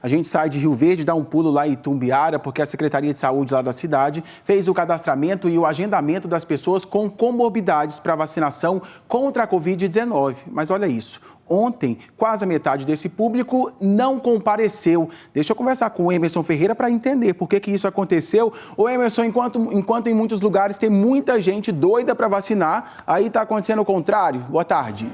A gente sai de Rio Verde, dá um pulo lá em Itumbiara, porque a Secretaria de Saúde lá da cidade fez o cadastramento e o agendamento das pessoas com comorbidades para vacinação contra a Covid-19. Mas olha isso, ontem quase a metade desse público não compareceu. Deixa eu conversar com o Emerson Ferreira para entender por que isso aconteceu. Ô Emerson, enquanto em muitos lugares tem muita gente doida para vacinar, aí está acontecendo o contrário. Boa tarde.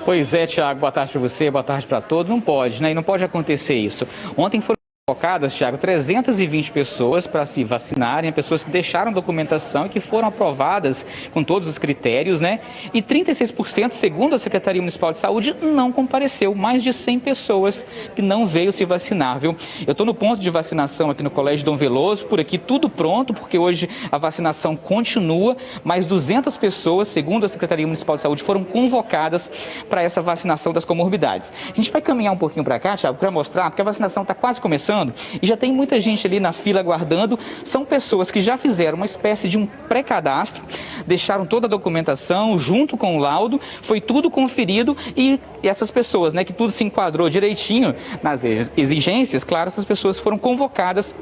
Pois é, Tiago, boa tarde para você, boa tarde para todos. Não pode, né? E não pode acontecer isso. Ontem foram convocadas, Tiago, 320 pessoas para se vacinarem, pessoas que deixaram documentação e que foram aprovadas com todos os critérios, né? E 36%, segundo a Secretaria Municipal de Saúde, não compareceu. Mais de 100 pessoas que não veio se vacinar, viu? Eu estou no ponto de vacinação aqui no Colégio Dom Veloso, por aqui tudo pronto, porque hoje a vacinação continua. Mais 200 pessoas, segundo a Secretaria Municipal de Saúde, foram convocadas para essa vacinação das comorbidades. A gente vai caminhar um pouquinho para cá, Tiago, para mostrar, porque a vacinação está quase começando. E já tem muita gente ali na fila aguardando. São pessoas que já fizeram uma espécie de um pré-cadastro, deixaram toda a documentação junto com o laudo, foi tudo conferido e essas pessoas, né, que tudo se enquadrou direitinho nas exigências, claro, essas pessoas foram convocadas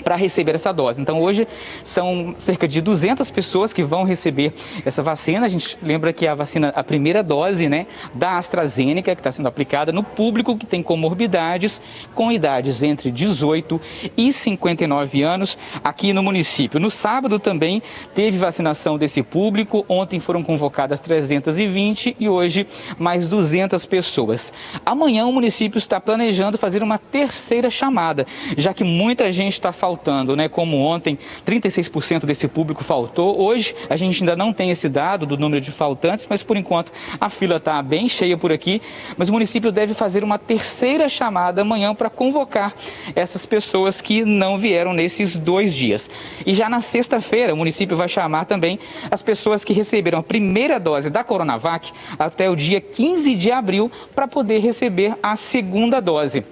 para receber essa dose. Então hoje são cerca de 200 pessoas que vão receber essa vacina. A gente lembra que a vacina, a primeira dose, né, da AstraZeneca, que está sendo aplicada no público que tem comorbidades com idades entre 18 e 59 anos aqui no município. No sábado também teve vacinação desse público. Ontem foram convocadas 320 e hoje mais 200 pessoas. Amanhã o município está planejando fazer uma terceira chamada, já que muita gente está faltando, né? Como ontem 36% desse público faltou. Hoje a gente ainda não tem esse dado do número de faltantes, mas por enquanto a fila está bem cheia por aqui. Mas o município deve fazer uma terceira chamada amanhã para convocar essas pessoas que não vieram nesses 2 dias. E já na sexta-feira o município vai chamar também as pessoas que receberam a primeira dose da Coronavac até o dia 15 de abril para poder receber a segunda dose.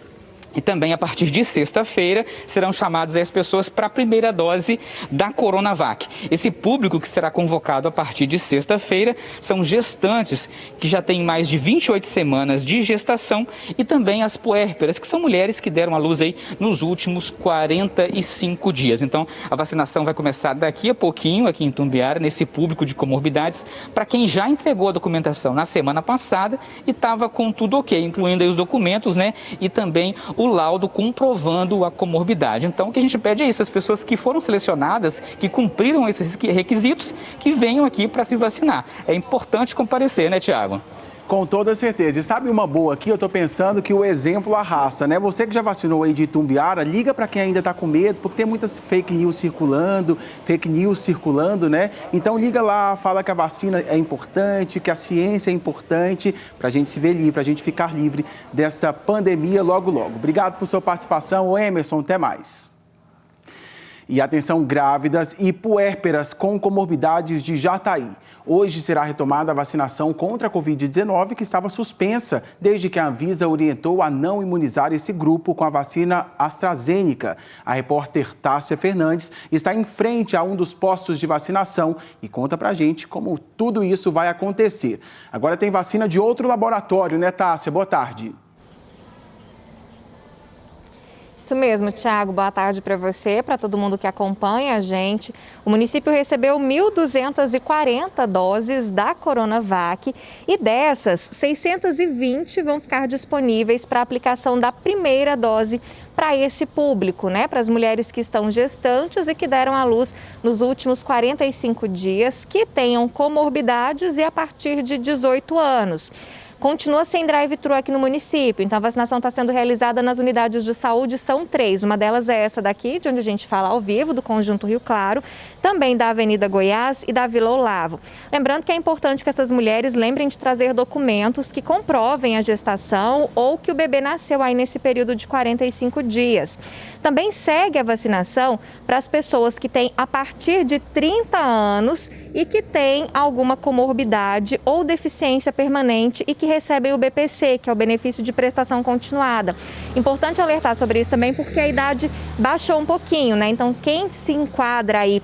E também, a partir de sexta-feira, serão chamadas as pessoas para a primeira dose da Coronavac. Esse público que será convocado a partir de sexta-feira são gestantes que já têm mais de 28 semanas de gestação e também as puérperas, que são mulheres que deram à luz aí nos últimos 45 dias. Então, a vacinação vai começar daqui a pouquinho, aqui em Itumbiara, nesse público de comorbidades, para quem já entregou a documentação na semana passada e estava com tudo ok, incluindo aí os documentos, né, e também o laudo comprovando a comorbidade. Então, o que a gente pede é isso, as pessoas que foram selecionadas, que cumpriram esses requisitos, que venham aqui para se vacinar. É importante comparecer, né, Tiago? Com toda certeza. E sabe uma boa aqui? Eu estou pensando que o exemplo arrasta, né? Você que já vacinou aí de Itumbiara, liga para quem ainda está com medo, porque tem muitas fake news circulando, né? Então liga lá, fala que a vacina é importante, que a ciência é importante, para a gente se ver livre, para a gente ficar livre desta pandemia logo, logo. Obrigado por sua participação, ô Emerson, até mais. E atenção, grávidas e puérperas com comorbidades de Jataí. Hoje será retomada a vacinação contra a Covid-19, que estava suspensa desde que a Anvisa orientou a não imunizar esse grupo com a vacina AstraZeneca. A repórter Tássia Fernandes está em frente a um dos postos de vacinação e conta pra gente como tudo isso vai acontecer. Agora tem vacina de outro laboratório, né, Tássia? Boa tarde. Isso mesmo, Tiago. Boa tarde para você, para todo mundo que acompanha a gente. O município recebeu 1.240 doses da Coronavac e dessas, 620 vão ficar disponíveis para aplicação da primeira dose para esse público, né? Para as mulheres que estão gestantes e que deram à luz nos últimos 45 dias, que tenham comorbidades e a partir de 18 anos. Continua sem drive-thru aqui no município, então a vacinação está sendo realizada nas unidades de saúde, são 3. Uma delas é essa daqui, de onde a gente fala ao vivo, do Conjunto Rio Claro, também da Avenida Goiás e da Vila Olavo. Lembrando que é importante que essas mulheres lembrem de trazer documentos que comprovem a gestação ou que o bebê nasceu aí nesse período de 45 dias. Também segue a vacinação para as pessoas que têm a partir de 30 anos e que têm alguma comorbidade ou deficiência permanente e que recebem o BPC, que é o benefício de prestação continuada. Importante alertar sobre isso também porque a idade baixou um pouquinho, né? Então, quem se enquadra aí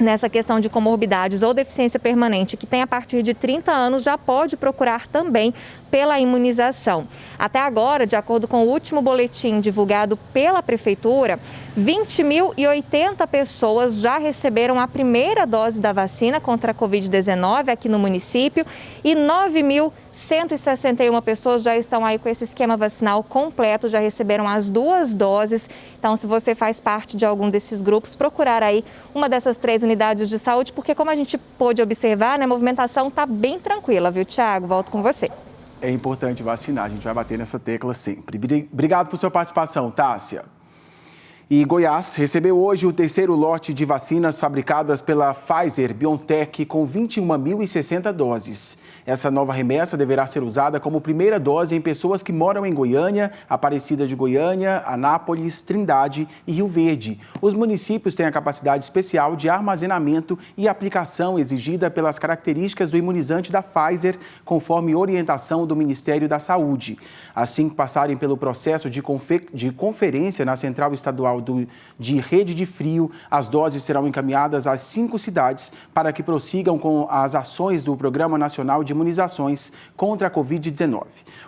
nessa questão de comorbidades ou deficiência permanente, que tem a partir de 30 anos, já pode procurar também pela imunização. Até agora, de acordo com o último boletim divulgado pela Prefeitura, 20.080 pessoas já receberam a primeira dose da vacina contra a Covid-19 aqui no município e 9.161 pessoas já estão aí com esse esquema vacinal completo, já receberam as 2 doses. Então, se você faz parte de algum desses grupos, procurar aí uma dessas 3 unidades de saúde, porque como a gente pôde observar, né, a movimentação está bem tranquila, viu, Tiago? Volto com você. É importante vacinar, a gente vai bater nessa tecla sempre. Obrigado por sua participação, Tássia. E Goiás recebeu hoje o 3º lote de vacinas fabricadas pela Pfizer-BioNTech com 21.060 doses. Essa nova remessa deverá ser usada como primeira dose em pessoas que moram em Goiânia, Aparecida de Goiânia, Anápolis, Trindade e Rio Verde. Os municípios têm a capacidade especial de armazenamento e aplicação exigida pelas características do imunizante da Pfizer, conforme orientação do Ministério da Saúde. Assim que passarem pelo processo de conferência na Central Estadual de Rede de Frio, as doses serão encaminhadas às 5 cidades para que prossigam com as ações do Programa Nacional de Imunizações contra a Covid-19.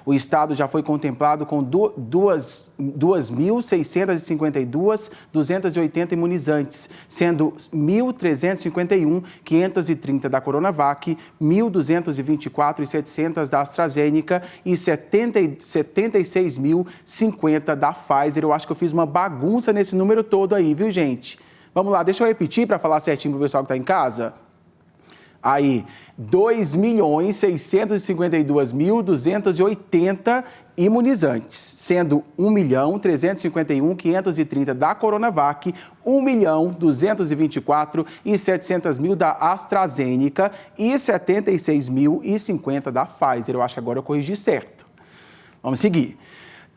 O estado já foi contemplado com 2.652.280 imunizantes, sendo 1.351.530 da Coronavac, 1.224.700 da AstraZeneca e 76.050 da Pfizer. Eu acho que eu fiz uma bagunça nesse número todo aí, viu, gente? Vamos lá, deixa eu repetir para falar certinho para o pessoal que está em casa. Aí, 2.652.280 imunizantes, sendo 1.351.530 da Coronavac, 1.224.700 da AstraZeneca e 76.050 da Pfizer. Eu acho que agora eu corrigi certo. Vamos seguir.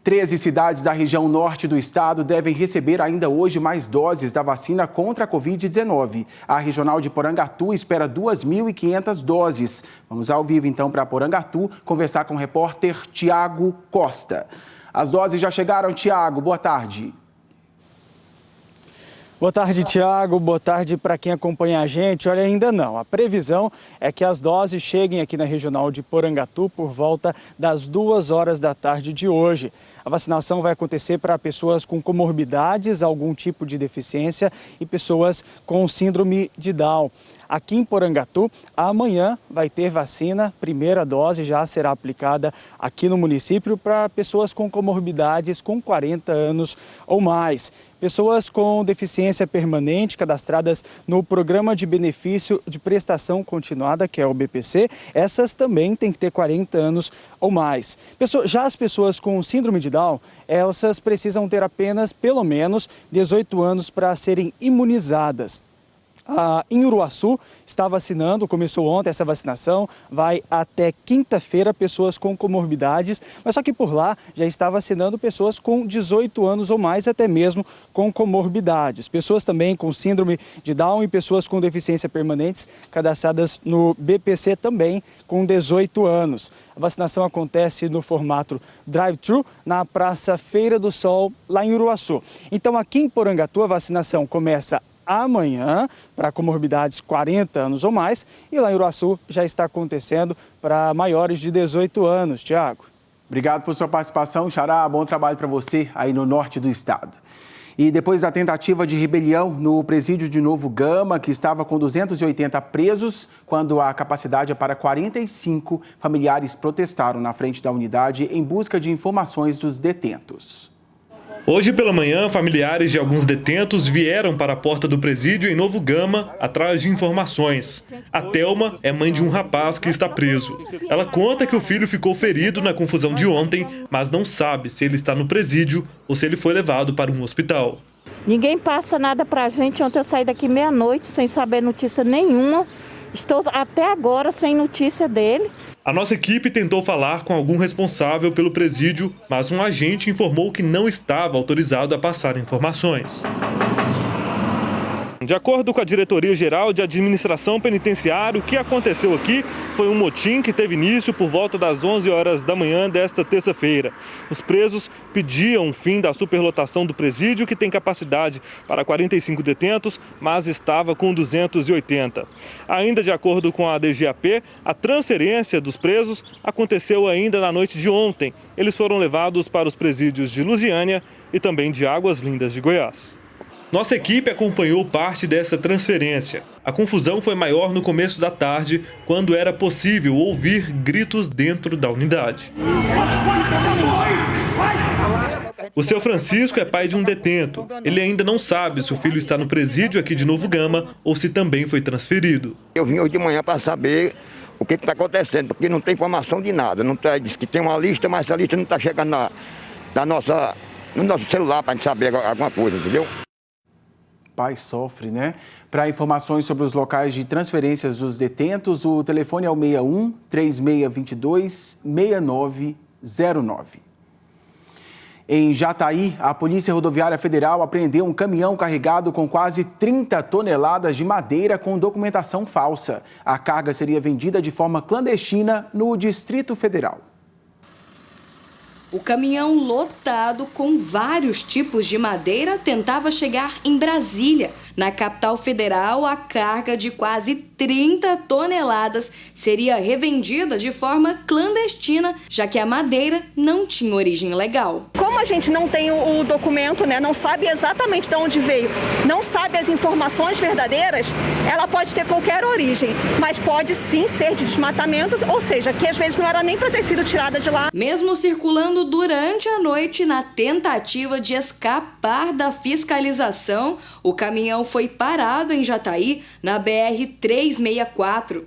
13 cidades da região norte do estado devem receber ainda hoje mais doses da vacina contra a Covid-19. A regional de Porangatu espera 2.500 doses. Vamos ao vivo, então, para Porangatu, conversar com o repórter Tiago Costa. As doses já chegaram, Tiago. Boa tarde. Boa tarde, Tiago. Boa tarde para quem acompanha a gente. Olha, ainda não. A previsão é que as doses cheguem aqui na regional de Porangatu por volta das 2 horas da tarde de hoje. A vacinação vai acontecer para pessoas com comorbidades, algum tipo de deficiência e pessoas com síndrome de Down. Aqui em Porangatu, amanhã vai ter vacina, primeira dose já será aplicada aqui no município para pessoas com comorbidades com 40 anos ou mais. Pessoas com deficiência permanente cadastradas no Programa de Benefício de Prestação Continuada, que é o BPC, essas também têm que ter 40 anos ou mais. Já as pessoas com síndrome de Down, essas precisam ter apenas pelo menos 18 anos para serem imunizadas. Em Uruaçu está vacinando, começou ontem essa vacinação, vai até quinta-feira pessoas com comorbidades, mas só que por lá já está vacinando pessoas com 18 anos ou mais, até mesmo com comorbidades. Pessoas também com síndrome de Down e pessoas com deficiência permanentes cadastradas no BPC também com 18 anos. A vacinação acontece no formato drive-thru na Praça Feira do Sol, lá em Uruaçu. Então aqui em Porangatu a vacinação começa amanhã para comorbidades 40 anos ou mais e lá em Uruaçu já está acontecendo para maiores de 18 anos. Tiago. Obrigado por sua participação, Xará. Bom trabalho para você aí no norte do estado. E depois da tentativa de rebelião no presídio de Novo Gama, que estava com 280 presos, quando a capacidade é para 45, familiares protestaram na frente da unidade em busca de informações dos detentos. Hoje pela manhã, familiares de alguns detentos vieram para a porta do presídio em Novo Gama atrás de informações. A Thelma é mãe de um rapaz que está preso. Ela conta que o filho ficou ferido na confusão de ontem, mas não sabe se ele está no presídio ou se ele foi levado para um hospital. Ninguém passa nada para a gente. Ontem eu saí daqui meia-noite sem saber notícia nenhuma. Estou até agora sem notícia dele. A nossa equipe tentou falar com algum responsável pelo presídio, mas um agente informou que não estava autorizado a passar informações. De acordo com a Diretoria-Geral de Administração Penitenciária, o que aconteceu aqui foi um motim que teve início por volta das 11 horas da manhã desta terça-feira. Os presos pediam o fim da superlotação do presídio, que tem capacidade para 45 detentos, mas estava com 280. Ainda de acordo com a DGAP, a transferência dos presos aconteceu ainda na noite de ontem. Eles foram levados para os presídios de Lusiânia e também de Águas Lindas de Goiás. Nossa equipe acompanhou parte dessa transferência. A confusão foi maior no começo da tarde, quando era possível ouvir gritos dentro da unidade. O seu Francisco é pai de um detento. Ele ainda não sabe se o filho está no presídio aqui de Novo Gama ou se também foi transferido. Eu vim hoje de manhã para saber o que está acontecendo, porque não tem informação de nada. Não tá, diz que tem uma lista, mas essa lista não está chegando no nosso celular para a gente saber alguma coisa, entendeu? Pai sofre, né? Para informações sobre os locais de transferências dos detentos, o telefone é o 61 3622 6909. Em Jataí, a Polícia Rodoviária Federal apreendeu um caminhão carregado com quase 30 toneladas de madeira com documentação falsa. A carga seria vendida de forma clandestina no Distrito Federal. O caminhão lotado com vários tipos de madeira tentava chegar em Brasília. Na capital federal, a carga de quase 30 toneladas seria revendida de forma clandestina, já que a madeira não tinha origem legal. Como a gente não tem o documento, né, não sabe exatamente de onde veio, não sabe as informações verdadeiras, ela pode ter qualquer origem, mas pode sim ser de desmatamento, ou seja, que às vezes não era nem para ter sido tirada de lá. Mesmo circulando durante a noite na tentativa de escapar da fiscalização, o caminhão foi parado em Jataí, na BR-364.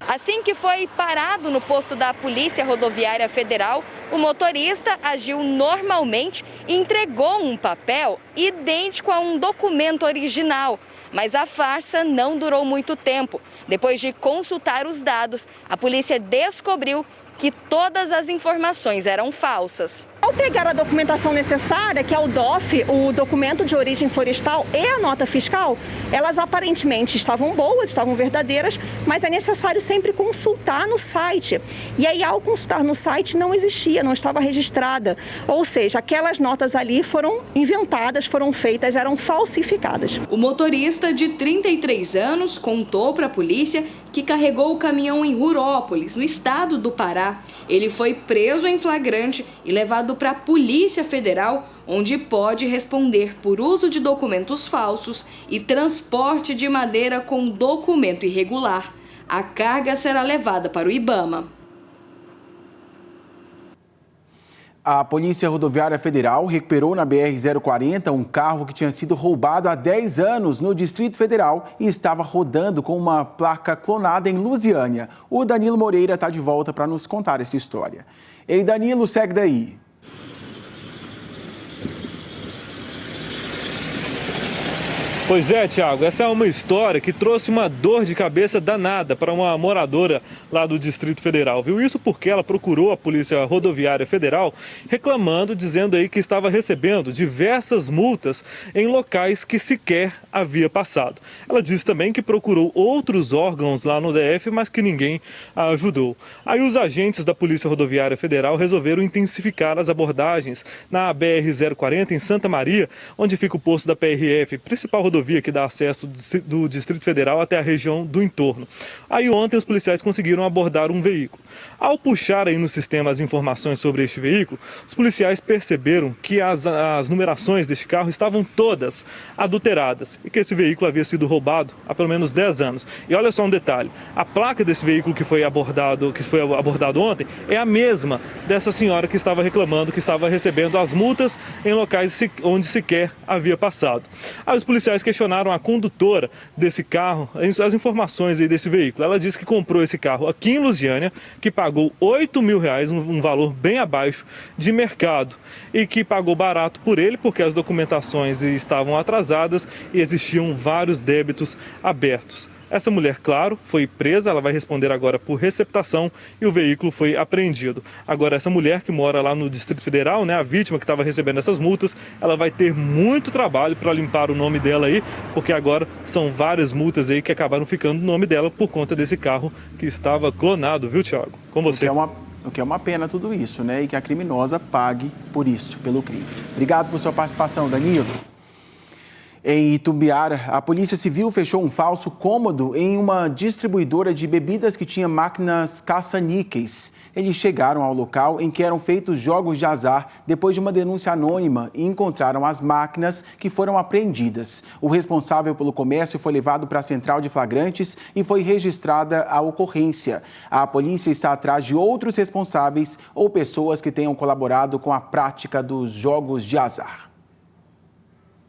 Assim que foi parado no posto da Polícia Rodoviária Federal, o motorista agiu normalmente e entregou um papel idêntico a um documento original. Mas a farsa não durou muito tempo. Depois de consultar os dados, a polícia descobriu que todas as informações eram falsas. Ao pegar a documentação necessária, que é o DOF, o documento de origem florestal e a nota fiscal, elas aparentemente estavam boas, estavam verdadeiras, mas é necessário sempre consultar no site. E aí, ao consultar no site, não existia, não estava registrada. Ou seja, aquelas notas ali foram inventadas, foram feitas, eram falsificadas. O motorista de 33 anos contou para a polícia que carregou o caminhão em Rurópolis, no estado do Pará. Ele foi preso em flagrante e levado para a Polícia Federal, onde pode responder por uso de documentos falsos e transporte de madeira com documento irregular. A carga será levada para o IBAMA. A Polícia Rodoviária Federal recuperou na BR-040 um carro que tinha sido roubado há 10 anos no Distrito Federal e estava rodando com uma placa clonada em Lusiânia. O Danilo Moreira está de volta para nos contar essa história. Ei, Danilo, segue daí. Pois é, Thiago, essa é uma história que trouxe uma dor de cabeça danada para uma moradora lá do Distrito Federal, viu? Isso porque ela procurou a Polícia Rodoviária Federal reclamando, dizendo aí que estava recebendo diversas multas em locais que sequer havia passado. Ela disse também que procurou outros órgãos lá no DF, mas que ninguém a ajudou. Aí os agentes da Polícia Rodoviária Federal resolveram intensificar as abordagens na BR-040 em Santa Maria, onde fica o posto da PRF, principal rodovia que dá acesso do Distrito Federal até a região do entorno. Aí ontem os policiais conseguiram abordar um veículo. Ao puxar aí no sistema as informações sobre este veículo, os policiais perceberam que as numerações deste carro estavam todas adulteradas e que esse veículo havia sido roubado há pelo menos 10 anos. E olha só um detalhe, a placa desse veículo que foi abordado ontem é a mesma dessa senhora que estava reclamando que estava recebendo as multas em locais onde sequer havia passado. Aí os policiais questionaram a condutora desse carro, as informações aí desse veículo. Ela disse que comprou esse carro aqui em Lusiânia, que pagou R$8.000, um valor bem abaixo de mercado, e que pagou barato por ele porque as documentações estavam atrasadas e existiam vários débitos abertos. Essa mulher, claro, foi presa, ela vai responder agora por receptação e o veículo foi apreendido. Agora, essa mulher que mora lá no Distrito Federal, né, a vítima que estava recebendo essas multas, ela vai ter muito trabalho para limpar o nome dela aí, porque agora são várias multas aí que acabaram ficando no nome dela por conta desse carro que estava clonado, viu, Thiago? Com você. O que é uma pena tudo isso, né? E que a criminosa pague por isso, pelo crime. Obrigado por sua participação, Danilo. Em Itumbiara, a Polícia Civil fechou um falso cômodo em uma distribuidora de bebidas que tinha máquinas caça-níqueis. Eles chegaram ao local em que eram feitos jogos de azar depois de uma denúncia anônima e encontraram as máquinas que foram apreendidas. O responsável pelo comércio foi levado para a central de flagrantes e foi registrada a ocorrência. A polícia está atrás de outros responsáveis ou pessoas que tenham colaborado com a prática dos jogos de azar.